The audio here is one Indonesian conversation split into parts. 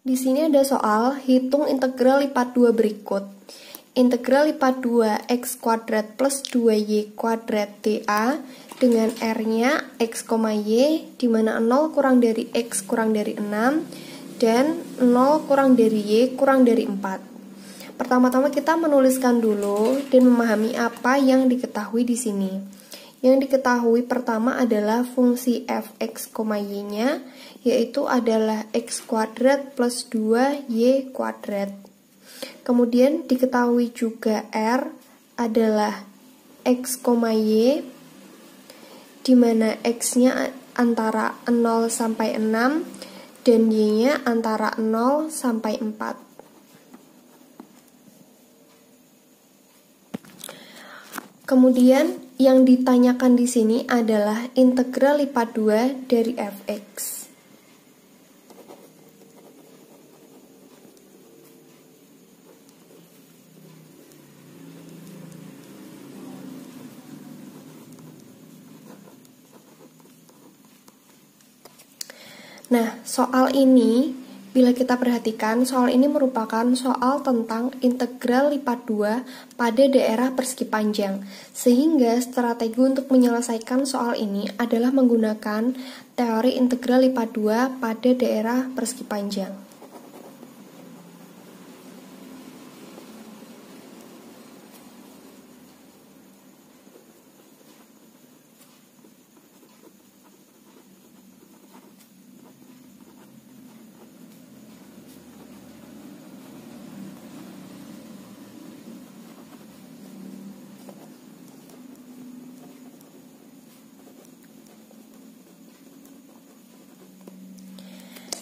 Di sini ada soal hitung integral lipat 2 berikut. Integral lipat 2 x kuadrat plus 2y kuadrat dA dengan R-nya x, y, di mana 0 kurang dari x kurang dari 6 dan 0 kurang dari y kurang dari 4. Pertama-tama kita menuliskan dulu dan memahami apa yang diketahui di sini. Yang diketahui pertama adalah fungsi fx, y-nya, yaitu adalah x kuadrat plus 2y kuadrat. Kemudian diketahui juga R adalah x, y, di mana x-nya antara 0 sampai 6 dan y-nya antara 0 sampai 4. Kemudian yang ditanyakan di sini adalah integral lipat 2 dari fx. Nah, soal ini, bila kita perhatikan, soal ini merupakan soal tentang integral lipat 2 pada daerah persegi panjang. Sehingga strategi untuk menyelesaikan soal ini adalah menggunakan teori integral lipat 2 pada daerah persegi panjang.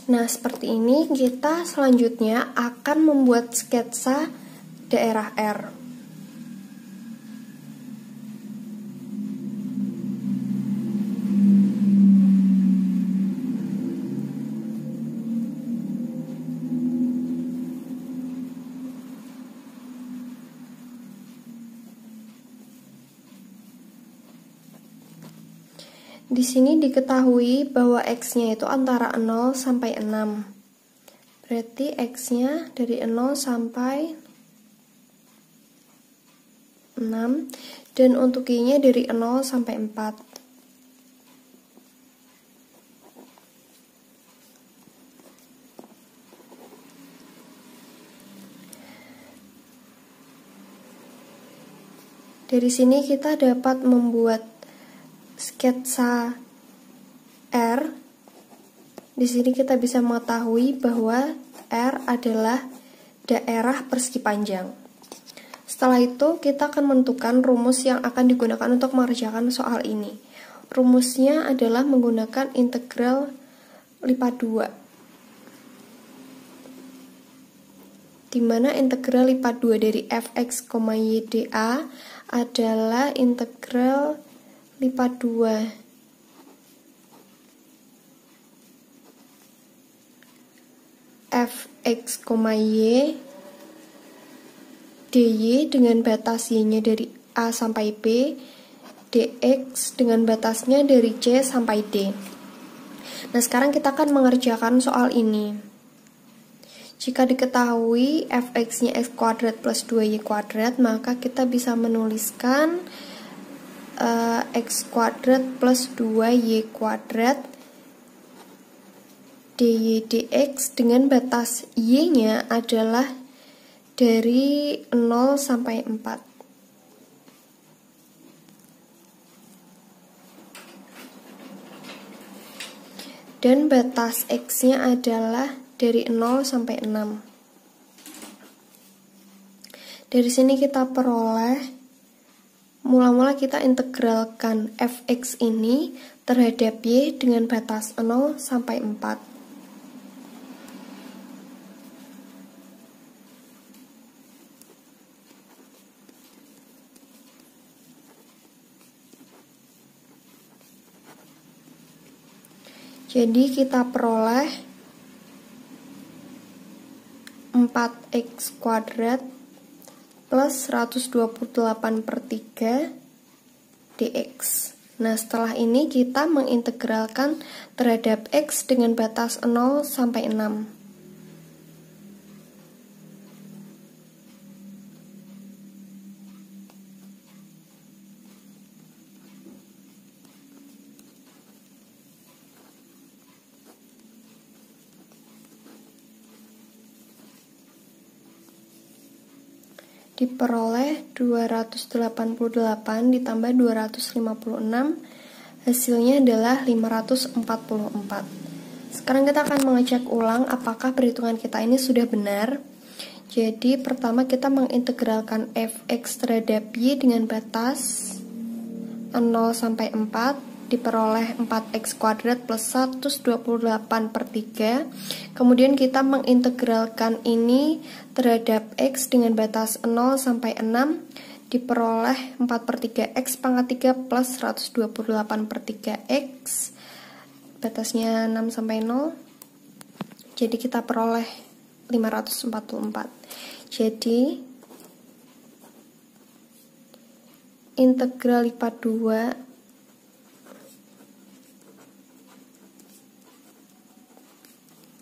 Nah, seperti ini kita selanjutnya akan membuat sketsa daerah R. Di sini diketahui bahwa x-nya itu antara 0 sampai 6. Berarti x-nya dari 0 sampai 6 dan untuk y-nya dari 0 sampai 4. Dari sini kita dapat membuat sketsa R. Di sini kita bisa mengetahui bahwa R adalah daerah persegi panjang. Setelah itu kita akan menentukan rumus yang akan digunakan untuk mengerjakan soal ini. Rumusnya adalah menggunakan integral lipat 2. Di mana integral lipat 2 dari fx, y dA adalah integral lipat 2 fx, y dy dengan batas y-nya dari A sampai B, dx dengan batasnya dari C sampai D. Nah, sekarang kita akan mengerjakan soal ini. Jika diketahui fx-nya x kuadrat plus 2y kuadrat, maka kita bisa menuliskan x kuadrat plus 2y kuadrat dy dx dengan batas y-nya adalah dari 0 sampai 4. Dan batas x-nya adalah dari 0 sampai 6. Dari sini kita peroleh, mula-mula kita integralkan fx ini terhadap y dengan batas 0 sampai 4. Jadi kita peroleh 4x kuadrat plus 128/3 dx. Nah, setelah ini kita mengintegralkan terhadap x dengan batas 0 sampai 6. diperoleh 288 ditambah 256, hasilnya adalah 544. Sekarang kita akan mengecek ulang apakah perhitungan kita ini sudah benar. Jadi pertama kita mengintegralkan fx terhadap y dengan batas 0 sampai 4, diperoleh 4x kuadrat plus 128 per 3. Kemudian kita mengintegralkan ini terhadap x dengan batas 0 sampai 6, diperoleh 4 per 3x pangkat 3 plus 128 per 3x, batasnya 6 sampai 0. Jadi kita peroleh 544. Jadi integral lipat 2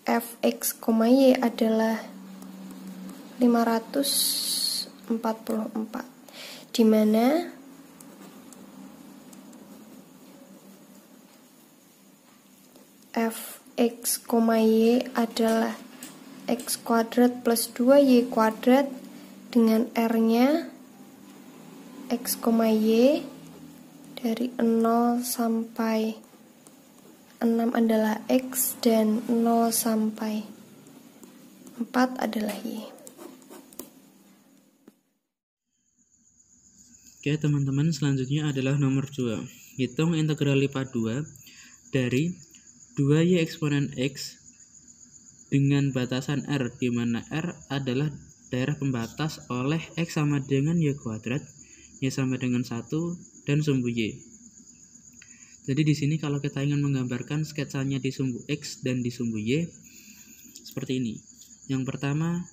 fx, y adalah 544, di mana fx, y adalah x kuadrat plus 2y kuadrat dengan r-nya x, y dari 0 sampai 6 adalah x dan 0 sampai 4 adalah y. Oke teman-teman, selanjutnya adalah nomor 2. Hitung integral lipat 2 dari 2y eksponen x dengan batasan r, di mana r adalah daerah pembatas oleh x sama dengan y kuadrat, y sama dengan 1, dan sumbu y. Jadi di sini kalau kita ingin menggambarkan sketsanya di sumbu x dan di sumbu y seperti ini. Yang pertama,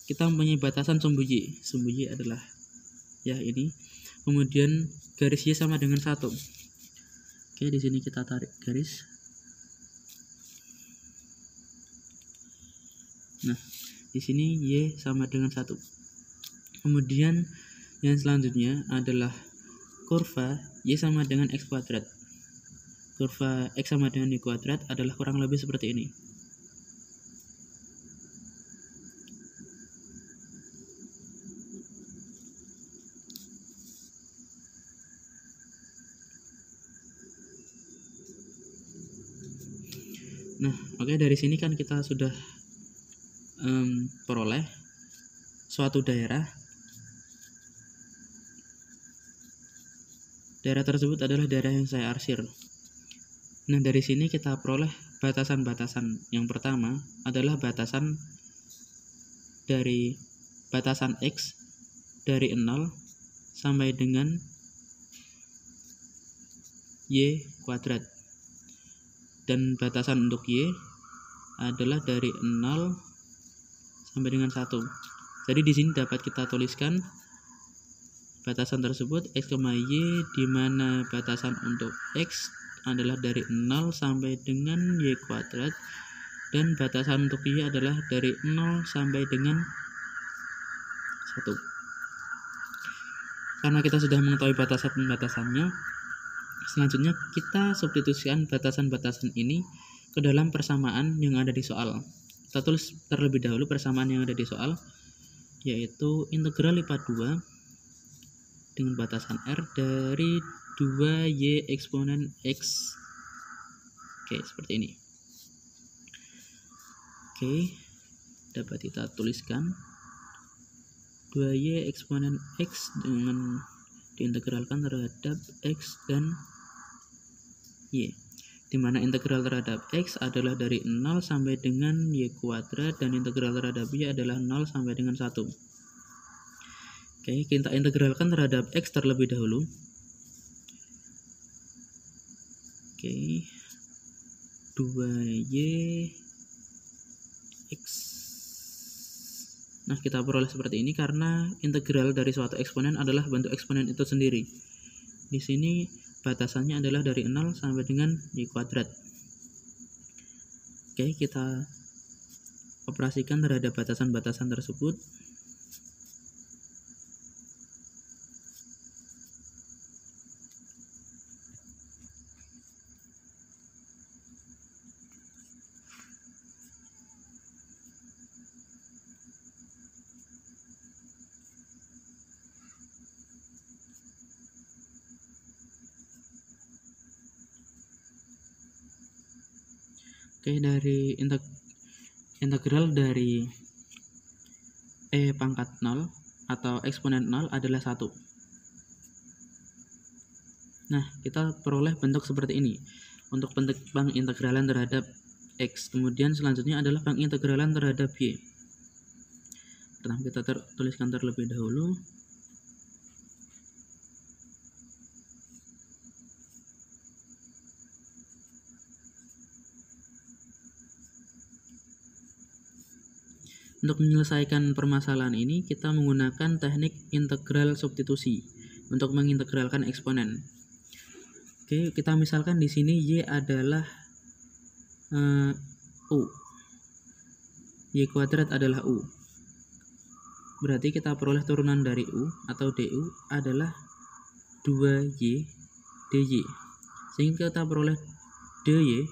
kita mempunyai batasan sumbu y. Sumbu y adalah ya ini. Kemudian garis y sama dengan 1. Oke, di sini kita tarik garis. Nah, di sini y sama dengan 1. Kemudian yang selanjutnya adalah kurva y sama dengan x kuadrat. Kurva x sama dengan y kuadrat adalah kurang lebih seperti ini. Nah, oke, dari sini kan kita sudah peroleh suatu daerah. Daerah tersebut adalah daerah yang saya arsir. Nah, dari sini kita peroleh batasan-batasan. Yang pertama adalah batasan dari batasan x dari 0 sampai dengan y kuadrat. Dan batasan untuk y adalah dari 0 sampai dengan 1. Jadi di sini dapat kita tuliskan batasan tersebut x, y, di mana batasan untuk x adalah dari 0 sampai dengan y kuadrat, dan batasan untuk y adalah dari 0 sampai dengan 1. Karena kita sudah mengetahui batasan-batasannya, selanjutnya kita substitusikan batasan-batasan ini ke dalam persamaan yang ada di soal. Kita tulis terlebih dahulu persamaan yang ada di soal, yaitu integral lipat 2 dengan batasan r dari 2y eksponen x. Oke, seperti ini. Oke, dapat kita tuliskan 2y eksponen x dengan diintegralkan terhadap x dan y, di mana integral terhadap x adalah dari 0 sampai dengan y kuadrat, dan integral terhadap y adalah 0 sampai dengan 1. Oke, kita integralkan terhadap x terlebih dahulu. Oke, 2y x. Nah, kita peroleh seperti ini karena integral dari suatu eksponen adalah bentuk eksponen itu sendiri. Di sini batasannya adalah dari 0 sampai dengan y kuadrat. Oke, kita operasikan terhadap batasan-batasan tersebut. Oke, dari integral dari E pangkat 0 atau eksponen 0 adalah 1. Nah, kita peroleh bentuk seperti ini untuk bentuk pengintegralan terhadap X. Kemudian selanjutnya adalah pengintegralan terhadap Y. Pertama kita tuliskan terlebih dahulu. Untuk menyelesaikan permasalahan ini, kita menggunakan teknik integral substitusi untuk mengintegralkan eksponen. Oke, kita misalkan di sini Y adalah U. Y kuadrat adalah U. Berarti kita peroleh turunan dari U atau DU adalah 2Y DY. Sehingga kita peroleh DY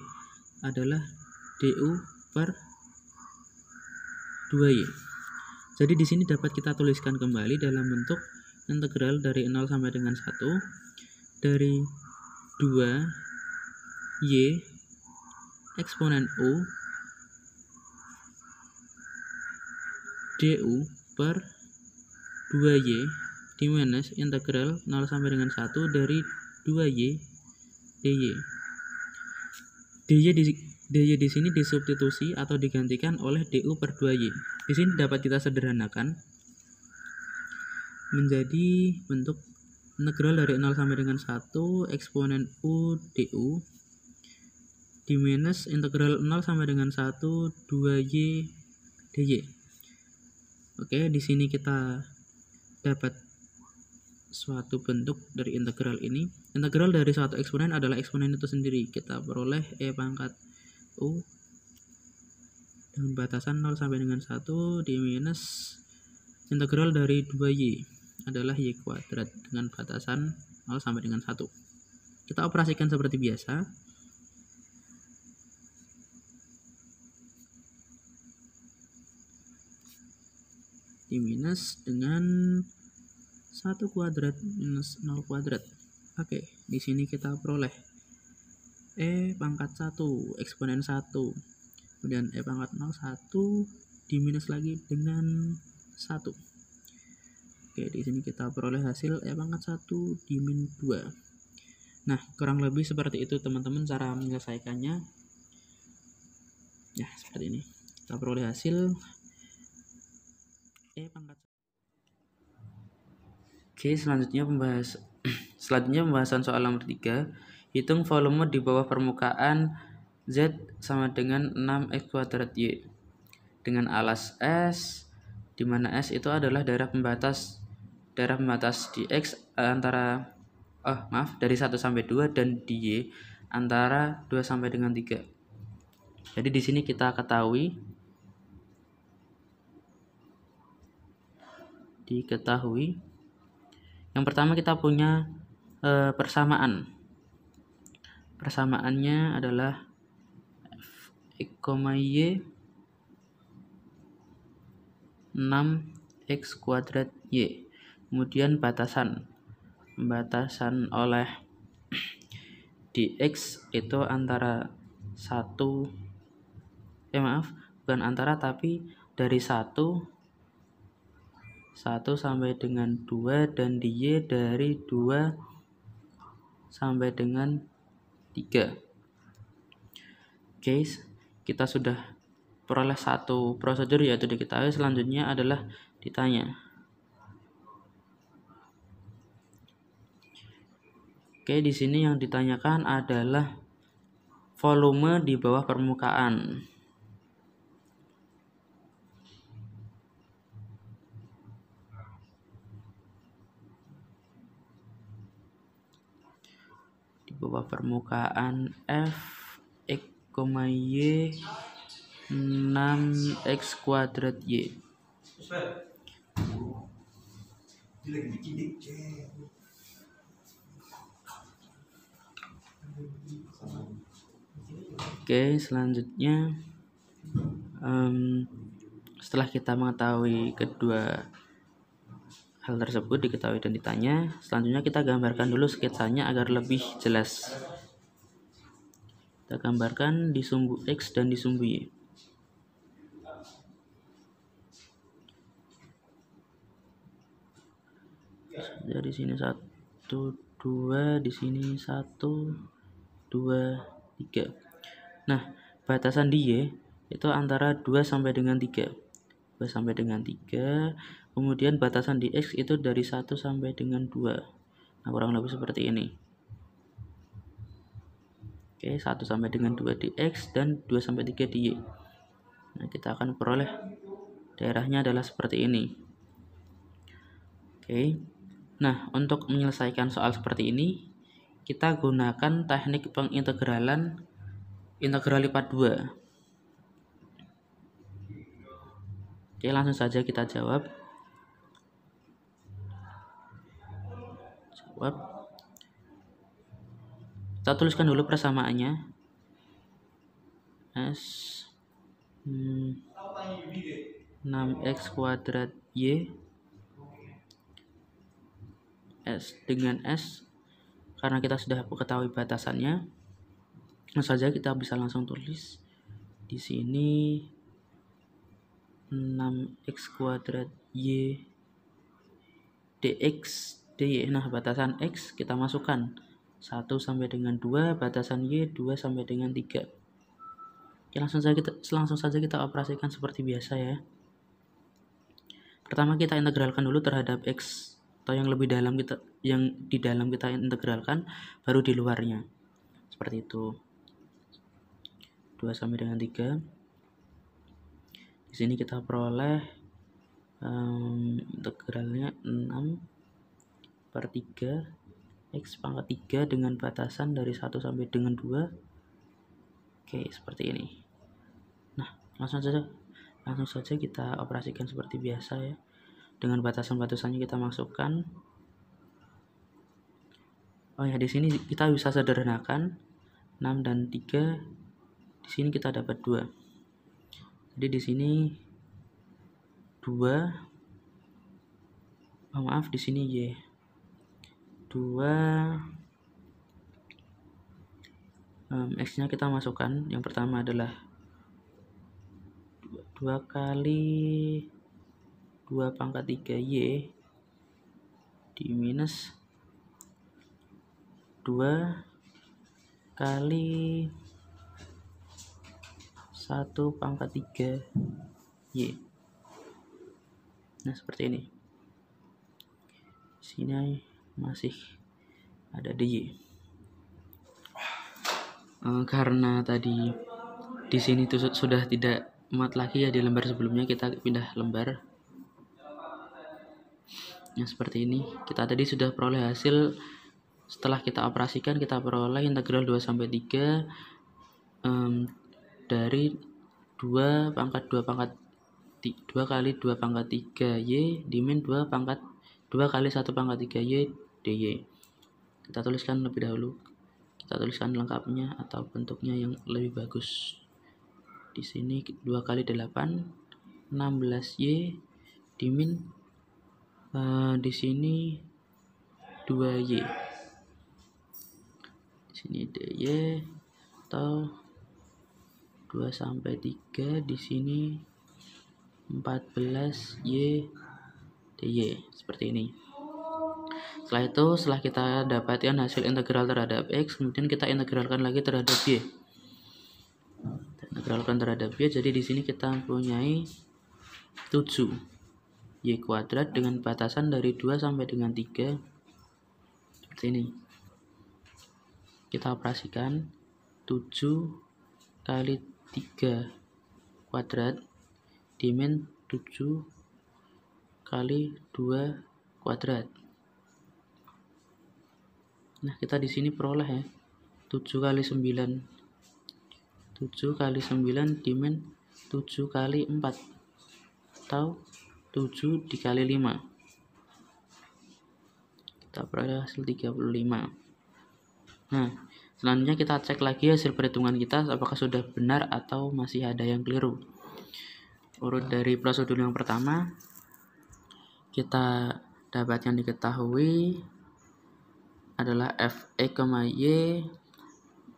adalah DU per 2Y. Jadi di sini dapat kita tuliskan kembali dalam bentuk integral dari 0 sampai dengan 1 dari 2Y eksponen U DU per 2Y diminus integral 0 sampai dengan 1 dari 2Y DY. DY di sini disubstitusi atau digantikan oleh DU per 2Y. Di sini dapat kita sederhanakan menjadi bentuk integral dari 0 sampai dengan 1 eksponen U DU diminus integral 0 sampai dengan 1 2Y DY. Oke, di sini kita dapat suatu bentuk dari integral ini. Integral dari suatu eksponen adalah eksponen itu sendiri. Kita peroleh E pangkat U dengan batasan 0 sampai dengan 1 diminus integral dari 2Y adalah Y kuadrat dengan batasan 0 sampai dengan 1. Kita operasikan seperti biasa. Diminus dengan 1 kuadrat minus 0 kuadrat. Oke, di sini kita peroleh E pangkat 1 eksponen 1. Kemudian E pangkat 0 1 diminus lagi dengan 1. Oke, di sini kita peroleh hasil E pangkat 1 dimin 2. Nah, kurang lebih seperti itu teman-teman cara menyelesaikannya. Ya, seperti ini. Kita peroleh hasil E pangkat 1. Oke, selanjutnya pembahasan soal nomor 3. Hitung volume di bawah permukaan Z sama dengan 6X kuadrat Y dengan alas S, di mana S itu adalah daerah pembatas di X antara dari 1 sampai 2 dan di Y antara 2 sampai dengan 3. Jadi di sini kita diketahui yang pertama kita punya persamaan. Persamaannya adalah X, Y 6X kuadrat Y. Kemudian batasan oleh dx itu antara bukan antara tapi dari 1 sampai dengan 2 dan di Y dari 2 sampai dengan 3. Oke, kita sudah peroleh satu prosedur yaitu diketahui. Selanjutnya adalah ditanya. Oke, di sini yang ditanyakan adalah volume di bawah permukaan. Di bawah permukaan F X, Y 6X kuadrat Y. Oke, selanjutnya setelah kita mengetahui kedua hal tersebut diketahui dan ditanya, selanjutnya kita gambarkan dulu sketsanya agar lebih jelas. Kita gambarkan di sumbu X dan di sumbu Y. Dari sini 1, 2, di sini 1, 2, 3. Nah, batasan di Y itu antara 2 sampai dengan 3. 2 sampai dengan 3. Kemudian batasan di X itu dari 1 sampai dengan 2. Nah, kurang lebih seperti ini. Oke, 1 sampai dengan 2 di X dan 2 sampai 3 di Y. Nah, kita akan peroleh daerahnya adalah seperti ini. Oke. Nah, untuk menyelesaikan soal seperti ini, kita gunakan teknik pengintegralan integral lipat 2. Oke, langsung saja kita jawab. Kita tuliskan dulu persamaannya. S 6x kuadrat Y S dengan S, karena kita sudah ketahui batasannya, langsung saja kita bisa langsung tulis di sini 6x kuadrat Y dx dy. Nah, batasan X kita masukkan 1 sampai dengan 2, batasan Y 2 sampai dengan 3. Oke, langsung saja kita operasikan seperti biasa ya. Pertama kita integralkan dulu terhadap X, atau yang di dalam kita integralkan, baru di luarnya. Seperti itu. 2 sampai dengan 3. Di sini kita peroleh integralnya 6/3 X pangkat 3 dengan batasan dari 1 sampai dengan 2. Oke, seperti ini. Nah, langsung saja kita operasikan seperti biasa ya. Dengan batasan-batasannya kita masukkan. Oh ya, di sini kita bisa sederhanakan 6 dan 3. Di sini kita dapat 2. Jadi di sini 2. Maaf, di sini Y. 2 X-nya kita masukkan. Yang pertama adalah 2 kali 2 pangkat 3 Y di minus 2 kali 1 pangkat 3 Y. Nah, seperti ini. Sini masih ada di Y. Karena tadi di sini tuh sudah tidak muat lagi ya di lembar sebelumnya, kita pindah lembar. Nah, seperti ini. Kita tadi sudah peroleh hasil. Setelah kita operasikan, kita peroleh integral 2 sampai 3 dari 2 kali 2 pangkat 3 Y dimin 2 kali 1 pangkat 3 Y dy. Kita tuliskan lebih dahulu. Kita tuliskan lengkapnya atau bentuknya yang lebih bagus. Di sini 2 kali 8 16 Y dimin di sini 2Y. Di sini dy atau 2 sampai 3, di sini 14Y dy. Seperti ini. Setelah itu, setelah kita dapatkan hasil integral terhadap X, kemudian kita integralkan lagi terhadap Y. Integralkan terhadap Y, jadi di sini kita mempunyai 7 Y kuadrat dengan batasan dari 2 sampai dengan 3. Seperti ini. Kita operasikan 7 kali 3 kuadrat dimin 7 kali 2 kuadrat. Nah, kita di sini peroleh ya 7 kali 9 dimin 7 kali 4 atau 7 dikali 5. Kita peroleh hasil 35. Nah, selanjutnya kita cek lagi hasil perhitungan kita apakah sudah benar atau masih ada yang keliru. Urut dari prosedur yang pertama, kita dapat yang diketahui adalah F(x), Y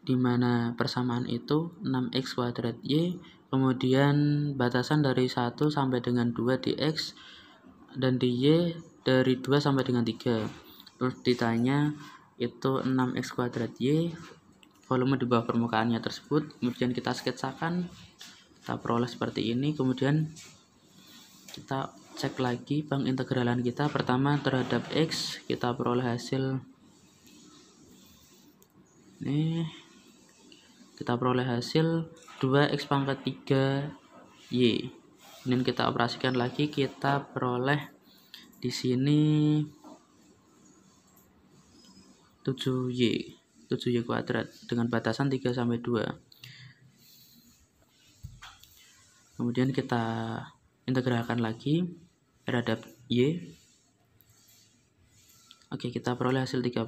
di mana persamaan itu 6x kuadrat y, kemudian batasan dari 1 sampai dengan 2 di x, dan di y dari 2 sampai dengan 3. Terus ditanya itu 6x kuadrat y, volume di bawah permukaannya tersebut, kemudian kita sketsakan, kita peroleh seperti ini. Kemudian kita cek lagi pengintegralan kita. Pertama terhadap x, kita peroleh hasil ini, kita peroleh hasil 2x pangkat 3 y. Kemudian kita operasikan lagi, kita peroleh di sini 7y kuadrat dengan batasan 3 sampai 2. Kemudian kita integralkan lagi terhadap y. Oke, kita peroleh hasil 35.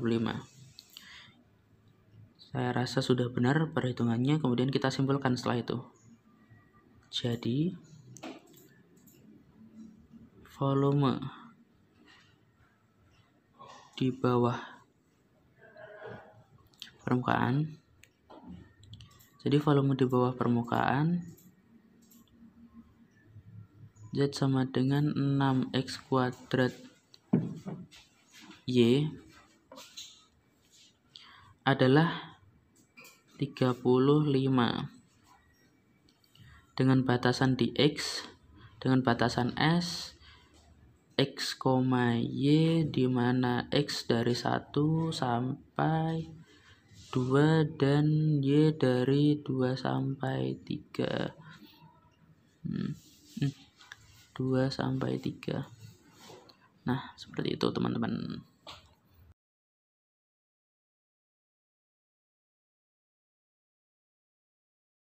Saya rasa sudah benar perhitungannya. Kemudian kita simpulkan setelah itu. Jadi volume di bawah permukaan, Z sama dengan 6x kuadrat y adalah 35 dengan batasan di x, dengan batasan s, x, y, di mana x dari 1 sampai 2 dan y dari 2 sampai 3. 2 sampai 3. Nah, seperti itu teman-teman.